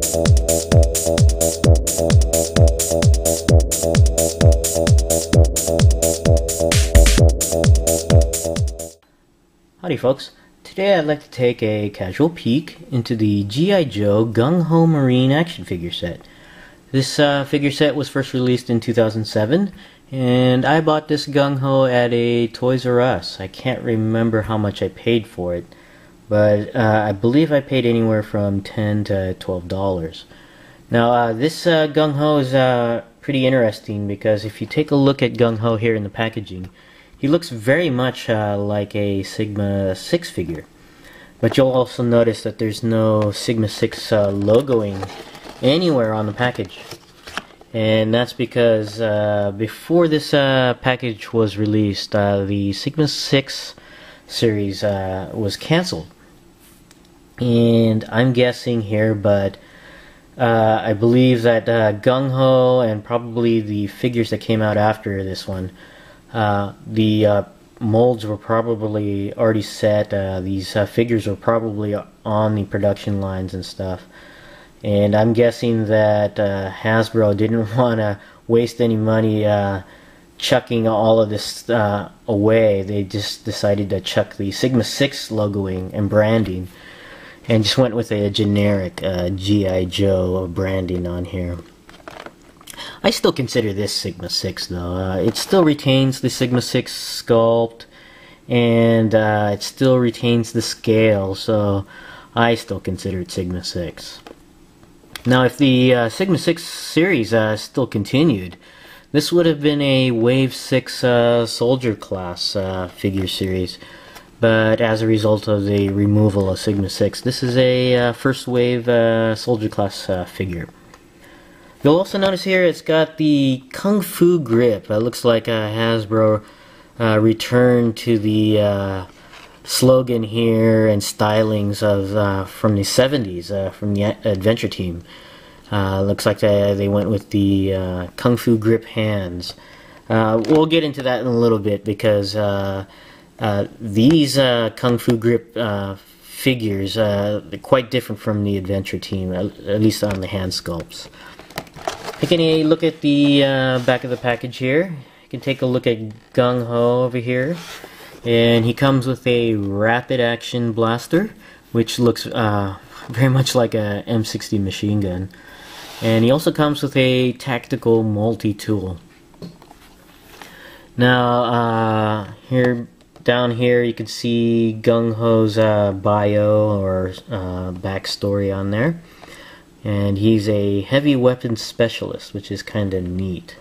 Howdy folks, today I'd like to take a casual peek into the G.I. Joe Gung Ho Marine action figure set. This figure set was first released in 2007, and I bought this Gung Ho at a Toys R Us. I can't remember how much I paid for it, but I believe I paid anywhere from $10 to $12. Now this Gung Ho is pretty interesting because if you take a look at Gung Ho here in the packaging, he looks very much like a Sigma 6 figure. But you'll also notice that there's no Sigma 6 logoing anywhere on the package. And that's because before this package was released, the Sigma 6 series was cancelled. And I'm guessing here, but I believe that Gung Ho and probably the figures that came out after this one, the molds were probably already set. These figures were probably on the production lines and stuff. And I'm guessing that Hasbro didn't want to waste any money chucking all of this away. They just decided to chuck the Sigma 6 logoing and branding and just went with a generic G.I. Joe branding on here. I still consider this Sigma 6 though. It still retains the Sigma 6 sculpt, and it still retains the scale, so I still consider it Sigma 6. Now if the Sigma 6 series still continued, this would have been a Wave 6 Soldier class figure series. But as a result of the removal of Sigma 6, this is a first wave Soldier class figure. You'll also notice here it's got the Kung Fu grip. It looks like Hasbro returned to the slogan here and stylings of from the 70s from the Adventure Team. Looks like they went with the Kung Fu grip hands. We'll get into that in a little bit because these Kung Fu grip figures are quite different from the Adventure Team, at least on the hand sculpts. Taking a look at the back of the package here, you can take a look at Gung Ho over here, and he comes with a rapid action blaster, which looks very much like a M60 machine gun, and he also comes with a tactical multi-tool. Now down here you can see Gung Ho's bio or backstory on there. And he's a heavy weapons specialist, which is kind of neat.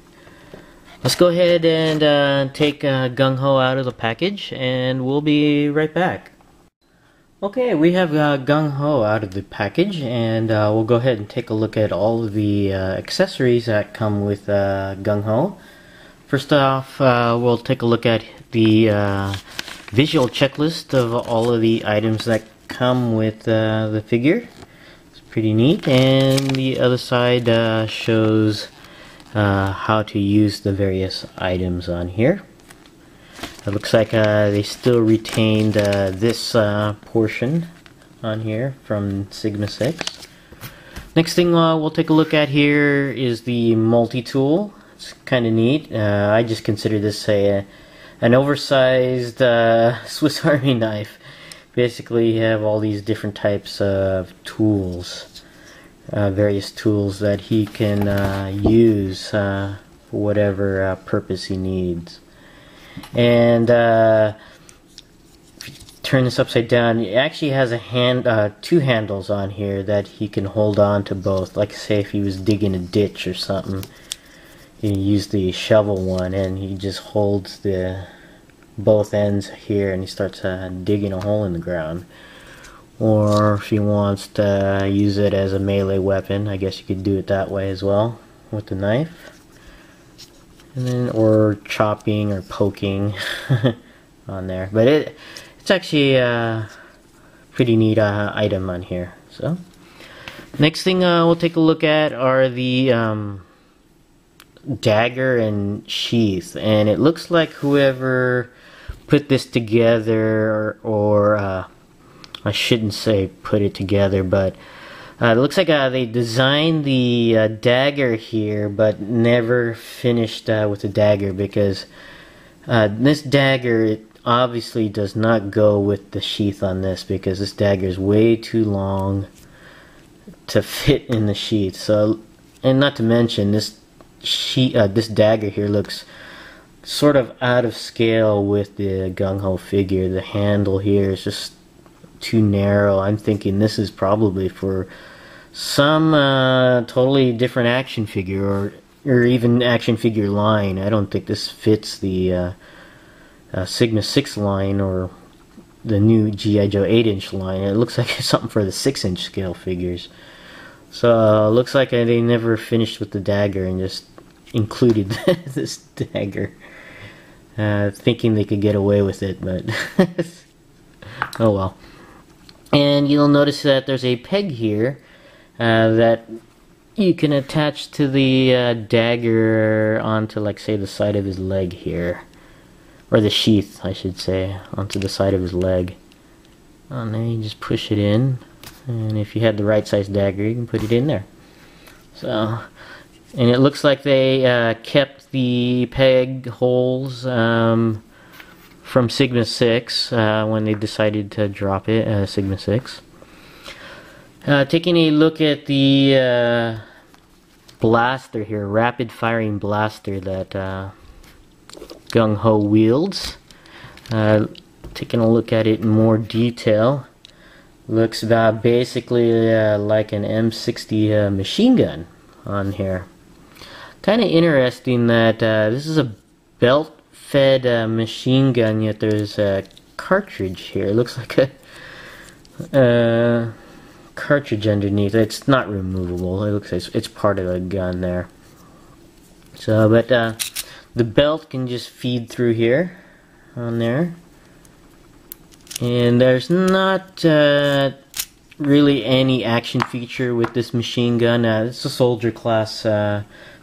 Let's go ahead and take Gung Ho out of the package, and we'll be right back. Okay, we have Gung Ho out of the package, and we'll go ahead and take a look at all of the accessories that come with Gung Ho. First off, we'll take a look at the visual checklist of all of the items that come with the figure. Pretty neat, and the other side shows how to use the various items on here. It looks like they still retained this portion on here from Sigma 6. Next thing we'll take a look at here is the multi-tool. It's kind of neat. I just consider this an oversized Swiss Army knife. Basically you have all these different types of tools, various tools that he can use for whatever purpose he needs. And turn this upside down, it actually has a two handles on here that he can hold on to both. Like say if he was digging a ditch or something, he used the shovel one and he just holds the both ends here and he starts digging a hole in the ground. Or if he wants to use it as a melee weapon, I guess you could do it that way as well with the knife. And then, or chopping or poking on there. But it's actually a pretty neat item on here. So next thing we'll take a look at are the dagger and sheath, and it looks like whoever put this together, or I shouldn't say put it together, but It looks like they designed the dagger here, but never finished with the dagger, because this dagger, it obviously does not go with the sheath on this, because this dagger is way too long to fit in the sheath. So, and not to mention, this dagger here looks sort of out of scale with the Gung Ho figure. The handle here is just too narrow. I'm thinking this is probably for some totally different action figure, or even action figure line. I don't think this fits the Sigma 6 line or the new G.I. Joe 8-inch line. It looks like it's something for the 6-inch scale figures. So looks like they never finished with the dagger and just included this dagger, thinking they could get away with it, but oh well. And you'll notice that there's a peg here that you can attach to the dagger onto, like, say, the side of his leg here, or the sheath, I should say, onto the side of his leg. And then you just push it in, and if you had the right size dagger, you can put it in there. So, and it looks like they kept the peg holes from Sigma 6 when they decided to drop it, Sigma 6. Taking a look at the blaster here, rapid firing blaster that Gung Ho wields. Taking a look at it in more detail, looks basically like an M60 machine gun on here. Kind of interesting that this is a belt-fed machine gun, yet there's a cartridge here. It looks like a cartridge underneath. It's not removable. It looks like it's part of the gun there. So, but the belt can just feed through here on there, and there's not really any action feature with this machine gun. It's a soldier class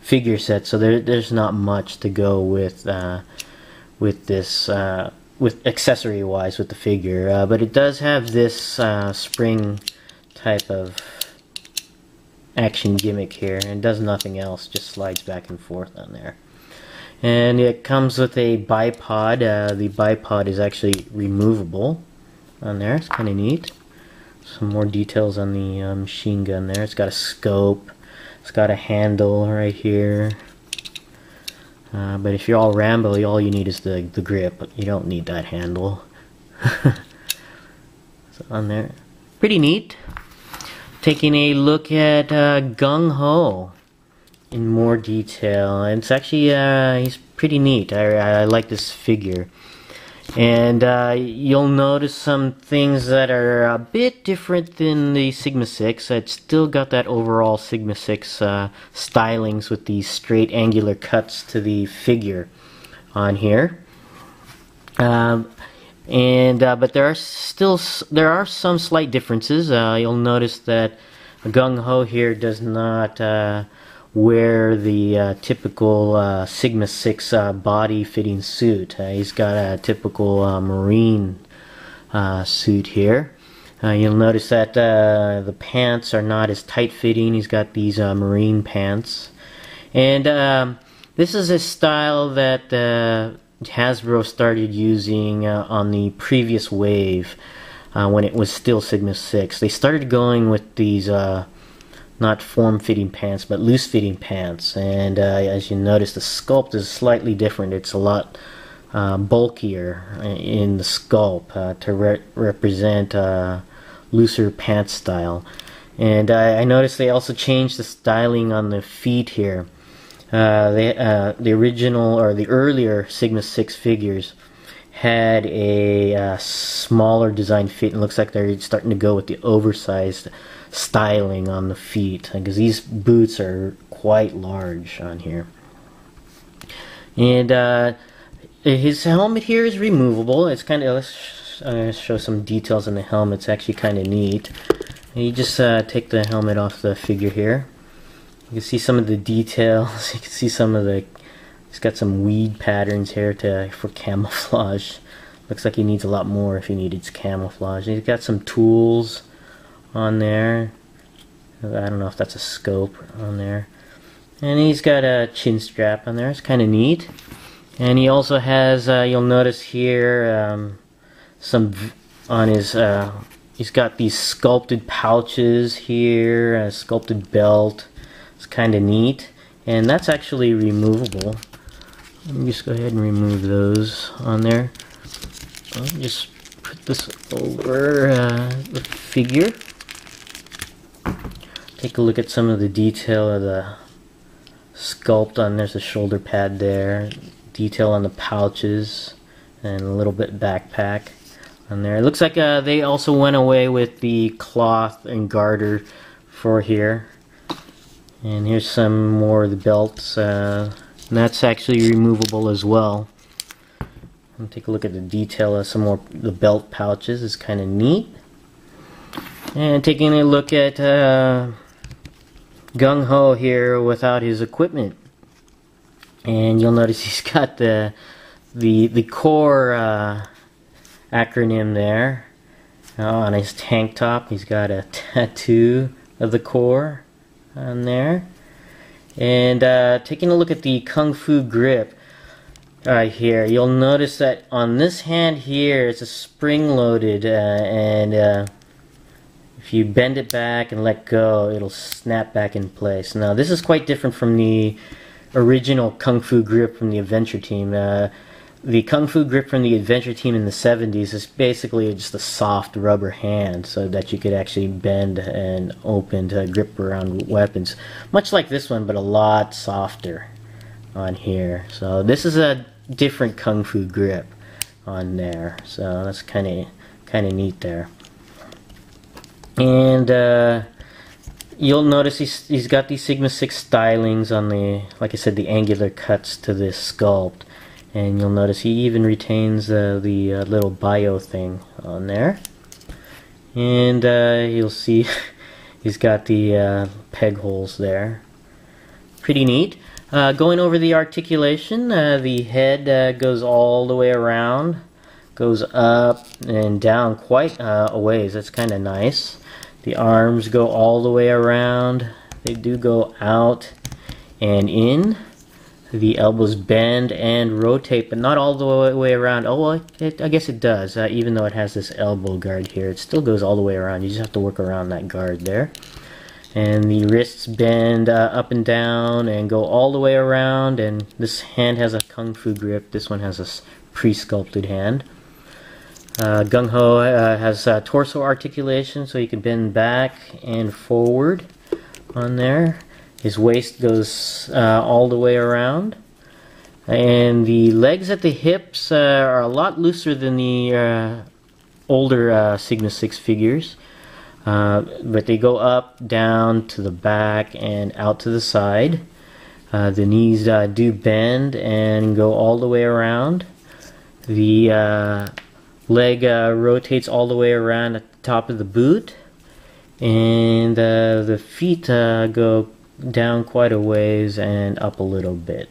figure set, so there's not much to go with this, with accessory wise with the figure, but it does have this spring type of action gimmick here, and does nothing else, just slides back and forth on there. And it comes with a bipod. The bipod is actually removable on there. It's kind of neat. Some more details on the machine gun there. It's got a scope. It's got a handle right here. But if you're all Rambo, all you need is the grip. You don't need that handle. So on there. Pretty neat. Taking a look at Gung Ho in more detail, and it's actually he's pretty neat. I like this figure, and you'll notice some things that are a bit different than the Sigma 6. It's still got that overall Sigma 6 stylings with these straight angular cuts to the figure on here, but there are some slight differences. You'll notice that Gung Ho here does not wear the typical Sigma 6 body fitting suit. He's got a typical Marine suit here. You'll notice that the pants are not as tight fitting. He's got these Marine pants, and this is a style that Hasbro started using on the previous wave when it was still Sigma 6. They started going with these not form-fitting pants, but loose-fitting pants, and as you notice, the sculpt is slightly different. It's a lot bulkier in the sculpt to represent looser pants style. And I noticed they also changed the styling on the feet here. The original, or the earlier Sigma 6 figures had a smaller design fit, and looks like they're starting to go with the oversized styling on the feet, because these boots are quite large on here. And his helmet here is removable. It's kind of, I'm going to show some details on the helmet. It's actually kind of neat. And you just take the helmet off the figure here. You can see some of the details. You can see some of the, he's got some weed patterns here for camouflage. Looks like he needs a lot more if he needed camouflage. And he's got some tools on there. I don't know if that's a scope on there. And he's got a chin strap on there. It's kind of neat. And he also has, you'll notice here, some on his, he's got these sculpted pouches here, a sculpted belt. It's kind of neat. And that's actually removable. Let me just go ahead and remove those on there. I'll just put this over the figure. Take a look at some of the detail of the sculpt on. There's a shoulder pad there, detail on the pouches, and a little bit backpack on there. It looks like they also went away with the cloth and garter for here. And here's some more of the belts, and that's actually removable as well. Take a look at the detail of some more the belt pouches. Is kind of neat. And taking a look at Gung Ho here without his equipment, and you'll notice he's got the core acronym there on his tank top. He's got a tattoo of the core on there. And taking a look at the Kung Fu grip right here, you'll notice that on this hand here it's a spring-loaded, and if you bend it back and let go, it'll snap back in place. Now this is quite different from the original Kung Fu grip from the Adventure Team. The Kung Fu grip from the Adventure Team in the 70s is basically just a soft rubber hand so that you could actually bend and open to grip around weapons. Much like this one, but a lot softer on here. So this is a different Kung Fu grip on there. So that's kind of neat there. And you'll notice he's got these Sigma 6 stylings on the, like I said, the angular cuts to this sculpt. And you'll notice he even retains the little bio thing on there. And you'll see he's got the peg holes there. Pretty neat. Going over the articulation, the head goes all the way around, goes up and down quite a ways. That's kind of nice. The arms go all the way around. They do go out and in. The elbows bend and rotate, but not all the way around. Oh, well, I guess it does. Even though it has this elbow guard here, it still goes all the way around. You just have to work around that guard there. And the wrists bend up and down and go all the way around. And this hand has a Kung Fu grip. This one has a pre-sculpted hand. Gung Ho has torso articulation, so you can bend back and forward on there. His waist goes all the way around. And the legs at the hips are a lot looser than the older Sigma 6 figures. But they go up, down, to the back, and out to the side. The knees do bend and go all the way around. The leg rotates all the way around at the top of the boot. And the feet go down quite a ways and up a little bit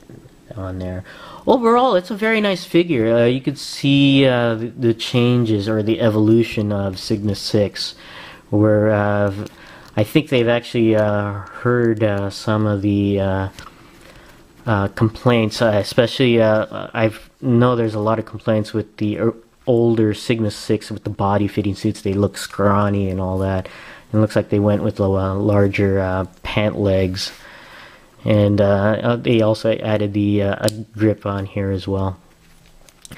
on there. Overall, it's a very nice figure. You could see the changes or the evolution of Sigma 6, where I think they've actually heard some of the complaints, especially I know there's a lot of complaints with the older Sigma 6 with the body fitting suits. They look scrawny and all that. It looks like they went with the larger pant legs, and they also added the grip on here as well.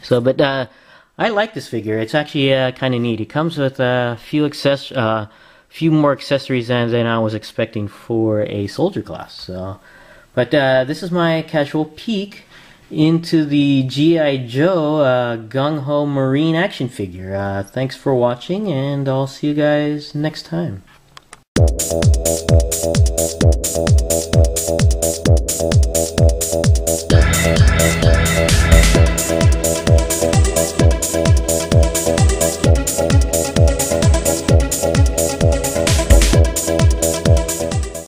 So, but I like this figure. It's actually kind of neat. It comes with a few more accessories than I was expecting for a soldier class. So, but this is my casual peek into the G.I. Joe Gung Ho Marine action figure. Thanks for watching, and I'll see you guys next time.